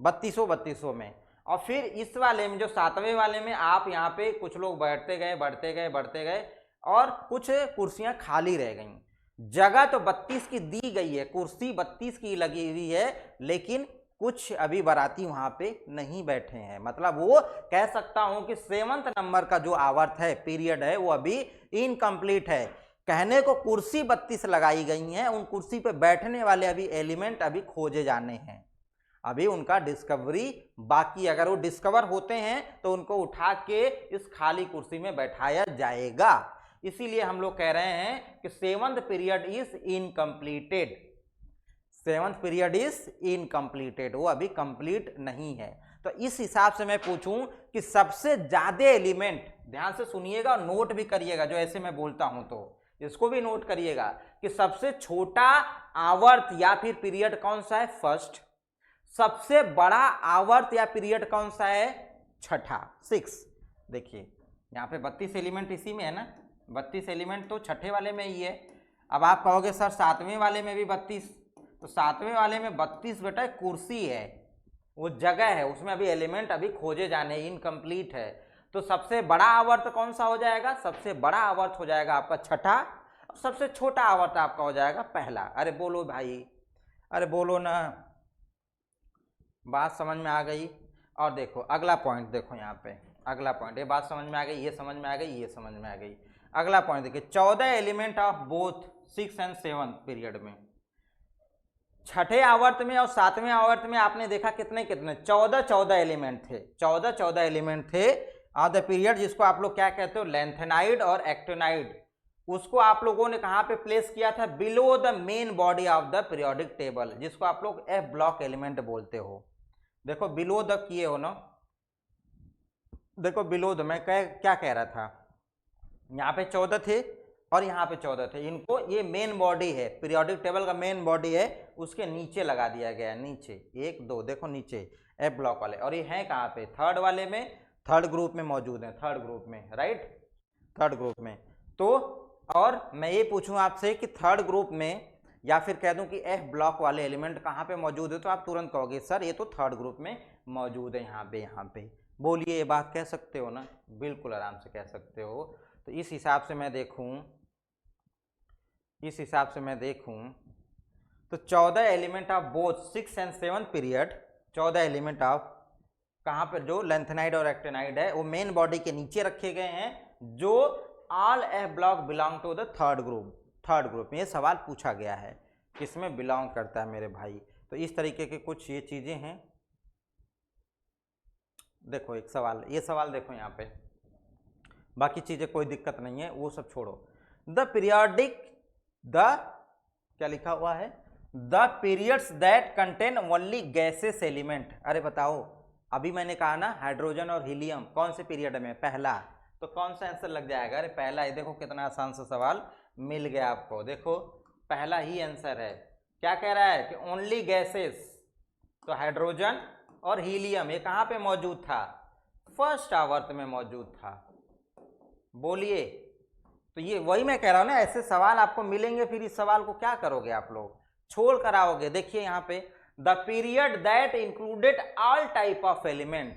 32 में। और फिर इस वाले में जो 7वें वाले में आप यहाँ पे कुछ लोग बढ़ते गए और कुछ कुर्सियाँ खाली रह गई। जगह तो 32 की दी गई है, कुर्सी 32 की लगी हुई है, लेकिन कुछ अभी बाराती वहां पे नहीं बैठे हैं। मतलब वो कह सकता हूं कि 7th नंबर का जो आवर्त है, पीरियड है, वो अभी इनकम्प्लीट है। कहने को कुर्सी 32 लगाई गई हैं, उन कुर्सी पे बैठने वाले अभी एलिमेंट अभी खोजे जाने हैं, अभी उनका डिस्कवरी बाकी। अगर वो डिस्कवर होते हैं तो उनको उठा के इस खाली कुर्सी में बैठाया जाएगा। इसीलिए हम लोग कह रहे हैं कि 7th period is incompleted, 7th period is incompleted, वो अभी कंप्लीट नहीं है। तो इस हिसाब से मैं पूछूं कि सबसे ज्यादा एलिमेंट, ध्यान से सुनिएगा और नोट भी करिएगा, जो ऐसे मैं बोलता हूं तो इसको भी नोट करिएगा कि सबसे छोटा आवर्त या फिर पीरियड कौन सा है, फर्स्ट। सबसे बड़ा आवर्त या पीरियड कौन सा है, छठा, 6। देखिए यहाँ पे 32 एलिमेंट इसी में है ना, 32 एलिमेंट तो छठे वाले में ही है। अब आप कहोगे सर 7वें वाले में भी 32, तो 7वें वाले में 32 बेटा कुर्सी है, वो जगह है, उसमें अभी एलिमेंट अभी खोजे जाने, इनकम्प्लीट है। तो सबसे बड़ा आवर्त कौन सा हो जाएगा, सबसे बड़ा आवर्त हो जाएगा आपका छठा, और सबसे छोटा आवर्त आपका हो जाएगा पहला। अरे बोलो भाई, अरे बोलो ना, बात समझ में आ गई। और देखो अगला पॉइंट, देखो यहाँ पे अगला पॉइंट, ये बात समझ में आ गई, ये समझ में आ गई, ये समझ में आ गई। अगला पॉइंट देखिए, 14 element of both 6 and 7 period में, छठे आवर्त में और 7वें आवर्त में आपने देखा कितने 14 एलिमेंट थे, 14 एलिमेंट थे ऑफ द पीरियड, जिसको आप लोग क्या कहते हो, लेंथेनाइड और एक्टिनाइड। उसको आप लोगों ने कहां पे प्लेस किया था, below the main body of the periodic table, जिसको आप लोग एफ ब्लॉक एलिमेंट बोलते हो। देखो बिलो द किए हो ना, देखो बिलो द, मैं क्या कह रहा था, यहाँ पे 14 थे और यहाँ पे 14 थे, इनको ये मेन बॉडी है, पीरियोडिक टेबल का मेन बॉडी है, उसके नीचे लगा दिया गया है, नीचे 1 2 देखो नीचे एफ ब्लॉक वाले। और ये है कहाँ पे, थर्ड वाले में, थर्ड ग्रुप में मौजूद है, थर्ड ग्रुप में, राइट, थर्ड ग्रुप में। तो और मैं ये पूछूं आपसे कि थर्ड ग्रुप में, या फिर कह दूं कि एफ ब्लॉक वाले एलिमेंट कहाँ पे मौजूद है, तो आप तुरंत कहोगे सर ये तो थर्ड ग्रुप में मौजूद है, यहाँ पे। बोलिए, ये बात कह सकते हो ना, बिल्कुल आराम से कह सकते हो। तो इस हिसाब से मैं देखूं तो 14 element of both 6 and 7 period, 14 element of कहाँ पर जो लेंथेनाइड और एक्टिनाइड है, वो मेन बॉडी के नीचे रखे गए हैं, जो all f block belong to the third group में। ये सवाल पूछा गया है, किसमें बिलोंग करता है मेरे भाई। तो इस तरीके के कुछ ये चीजें हैं। देखो एक सवाल, ये सवाल देखो यहाँ पे, बाकी चीजें कोई दिक्कत नहीं है, वो सब छोड़ो। क्या लिखा हुआ है, the periods that contain only gases element. अरे बताओ, अभी मैंने कहा ना हाइड्रोजन और हीलियम, कौन से पीरियड में, पहला, तो कौन सा आंसर लग जाएगा, अरे पहला ही। देखो कितना आसान सा सवाल मिल गया आपको, देखो पहला ही आंसर है। क्या कह रहा है कि ओनली गैसेस, तो हाइड्रोजन और हीलियम ये कहाँ पे मौजूद था, फर्स्ट आवर्त में मौजूद था। बोलिए, तो ये वही मैं कह रहा हूं ना, ऐसे सवाल आपको मिलेंगे, फिर इस सवाल को क्या करोगे आप लोग, छोड़ कर आओगे। देखिए यहाँ पे, the period that included all type of element,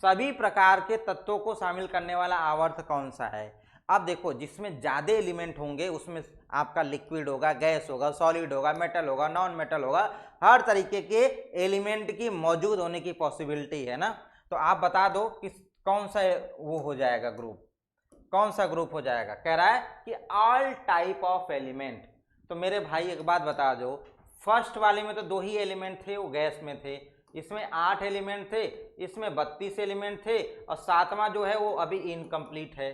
सभी प्रकार के तत्वों को शामिल करने वाला आवर्त कौन सा है। अब देखो, जिसमें ज्यादा एलिमेंट होंगे उसमें आपका लिक्विड होगा, गैस होगा, सॉलिड होगा, मेटल होगा, नॉन मेटल होगा, हर तरीके के एलिमेंट की मौजूद होने की पॉसिबिलिटी है ना। तो आप बता दो कि कौन सा वो हो जाएगा ग्रुप, कौन सा ग्रुप हो जाएगा? कह रहा है कि ऑल टाइप ऑफ एलिमेंट। तो मेरे भाई एक बात बता दो, फर्स्ट वाले में तो 2 ही एलिमेंट थे, वो गैस में थे, इसमें 8 एलिमेंट थे, इसमें 32 एलिमेंट थे, और 7वां जो है वो अभी इनकम्प्लीट है,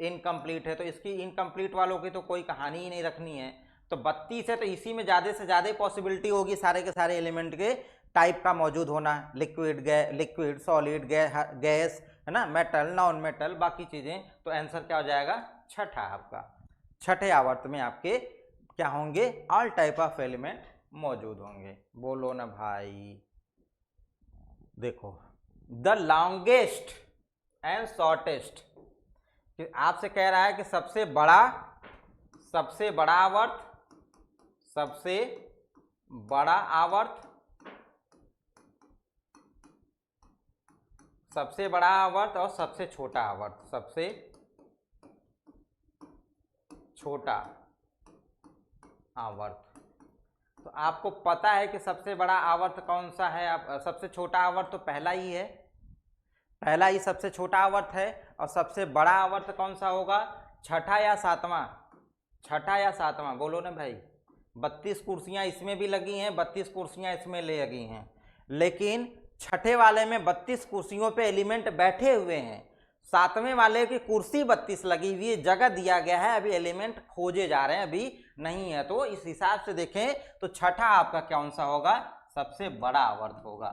इनकम्प्लीट है। तो इसकी इनकम्प्लीट वालों की तो कोई कहानी ही नहीं रखनी है। तो 32 है, तो इसी में ज़्यादा से ज़्यादा पॉसिबिलिटी होगी सारे के सारे एलिमेंट के टाइप का मौजूद होना, लिक्विड, सॉलिड, गैस, है ना, मेटल, नॉन मेटल, बाकी चीज़ें। तो आंसर क्या हो जाएगा? छठा आपका। छठे आवर्त में आपके क्या होंगे? ऑल टाइप ऑफ एलिमेंट मौजूद होंगे। बोलो ना भाई। देखो, द लॉन्गेस्ट एंड शॉर्टेस्ट, आपसे कह रहा है कि सबसे बड़ा आवर्त, सबसे बड़ा आवर्त, सबसे बड़ा आवर्त और सबसे छोटा आवर्त, सबसे छोटा आवर्त। तो आपको पता है कि सबसे बड़ा आवर्त कौन सा है? सबसे छोटा आवर्त तो पहला ही है, पहला ही सबसे छोटा आवर्त है। और सबसे बड़ा आवर्त कौन सा होगा? छठा या सातवां? छठा या सातवां? बोलो ना भाई। 32 कुर्सियां इसमें भी लगी हैं, 32 कुर्सियां इसमें लगी हैं, लेकिन छठे वाले में 32 कुर्सियों पे एलिमेंट बैठे हुए हैं, 7वें वाले की कुर्सी 32 लगी हुई है, जगह दिया गया है, अभी एलिमेंट खोजे जा रहे हैं, अभी नहीं है। तो इस हिसाब से देखें तो छठा आपका कौन सा होगा? सबसे बड़ा आवर्त होगा।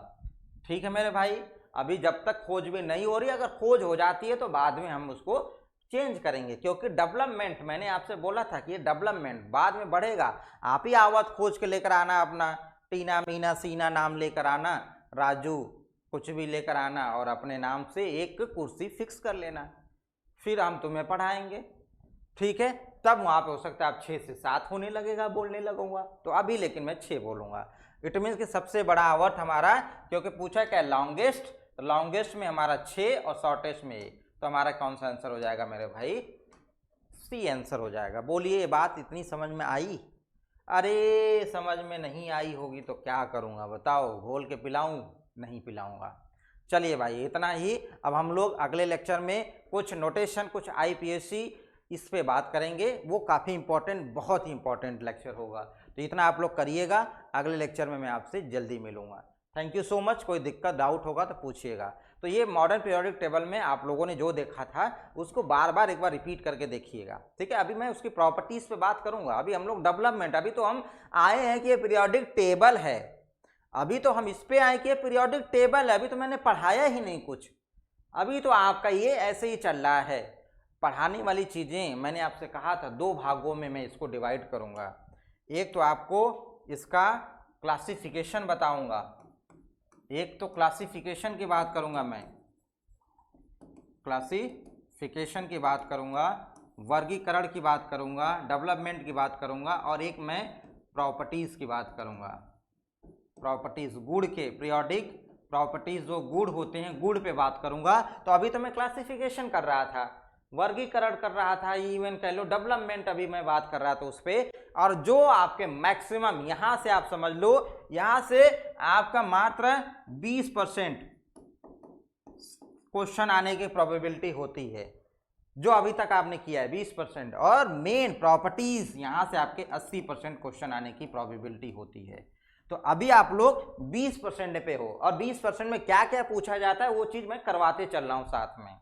ठीक है मेरे भाई, अभी जब तक खोज भी नहीं हो रही, अगर खोज हो जाती है तो बाद में हम उसको चेंज करेंगे, क्योंकि डेवलपमेंट, मैंने आपसे बोला था कि ये डेवलपमेंट बाद में बढ़ेगा। आप ही आवर्त खोज के लेकर आना, अपना टीना, मीना, सीना नाम लेकर आना, राजू कुछ भी लेकर आना, और अपने नाम से एक कुर्सी फिक्स कर लेना, फिर हम तुम्हें पढ़ाएंगे। ठीक है, तब वहाँ पे हो सकता है आप 6 से 7 होने लगेगा, बोलने लगूंगा। तो अभी लेकिन मैं 6 बोलूंगा। इट मीन्स कि सबसे बड़ा आवर्त हमारा, क्योंकि पूछा क्या लॉन्गेस्ट, तो लॉन्गेस्ट में हमारा 6 और शॉर्टेस्ट में 1, तो हमारा कौन सा आंसर हो जाएगा मेरे भाई? सी आंसर हो जाएगा। बोलिए, ये बात इतनी समझ में आई? अरे समझ में नहीं आई होगी तो क्या करूँगा बताओ? घोल के पिलाऊं? नहीं पिलाऊंगा। चलिए भाई, इतना ही। अब हम लोग अगले लेक्चर में कुछ नोटेशन, कुछ IPSC इस पे बात करेंगे, वो काफ़ी इंपॉर्टेंट, बहुत ही इंपॉर्टेंट लेक्चर होगा। तो इतना आप लोग करिएगा, अगले लेक्चर में मैं आपसे जल्दी मिलूंगा। Thank you so much. कोई दिक्कत, डाउट होगा तो पूछिएगा। तो ये मॉडर्न पीरियोडिक टेबल में आप लोगों ने जो देखा था उसको बार बार एक बार रिपीट करके देखिएगा, ठीक है। अभी मैं उसकी प्रॉपर्टीज पे बात करूंगा। अभी हम लोग डेवलपमेंट, अभी तो हम आए हैं कि ये पीरियोडिक टेबल है, अभी तो हम इस पे आए कि ये पीरियोडिक टेबल है, अभी तो मैंने पढ़ाया ही नहीं कुछ, अभी तो आपका ये ऐसे ही चल रहा है। पढ़ाने वाली चीज़ें मैंने आपसे कहा था 2 भागों में मैं इसको डिवाइड करूंगा। एक तो आपको इसका क्लासिफिकेशन बताऊंगा, एक तो क्लासिफिकेशन की बात करूंगा, मैं क्लासिफिकेशन की बात करूंगा, वर्गीकरण की बात करूंगा, डेवलपमेंट की बात करूंगा, और एक मैं प्रॉपर्टीज की बात करूंगा। प्रॉपर्टीज, गुण के, पीरियोडिक प्रॉपर्टीज जो गुण होते हैं, गुण पे बात करूंगा। तो अभी तो मैं क्लासिफिकेशन कर रहा था, वर्गीकरण कर रहा था, इवन कह लो डेवलपमेंट अभी मैं बात कर रहा था उस पर। और जो आपके मैक्सिमम, यहां से आप समझ लो, यहां से आपका मात्र 20% क्वेश्चन आने की प्रोबेबिलिटी होती है, जो अभी तक आपने किया है 20%, और मेन प्रॉपर्टीज यहां से आपके 80% क्वेश्चन आने की प्रोबेबिलिटी होती है। तो अभी आप लोग 20% पे हो, और 20% में क्या क्या पूछा जाता है वो चीज मैं करवाते चल रहा हूं साथ में,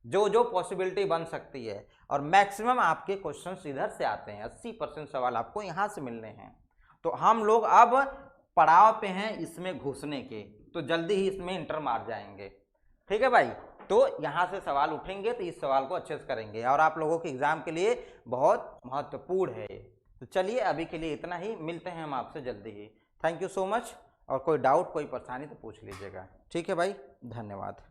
जो जो पॉसिबिलिटी बन सकती है। और मैक्सिमम आपके क्वेश्चंस इधर से आते हैं, 80% सवाल आपको यहां से मिलने हैं। तो हम लोग अब पड़ाव पे हैं इसमें घुसने के, तो जल्दी ही इसमें इंटर मार जाएंगे, ठीक है भाई। तो यहां से सवाल उठेंगे तो इस सवाल को अच्छे से करेंगे, और आप लोगों के एग्जाम के लिए बहुत महत्वपूर्ण है। तो चलिए अभी के लिए इतना ही, मिलते हैं हम आपसे जल्दी ही। Thank you so much. और कोई डाउट, कोई परेशानी तो पूछ लीजिएगा, ठीक है भाई। धन्यवाद।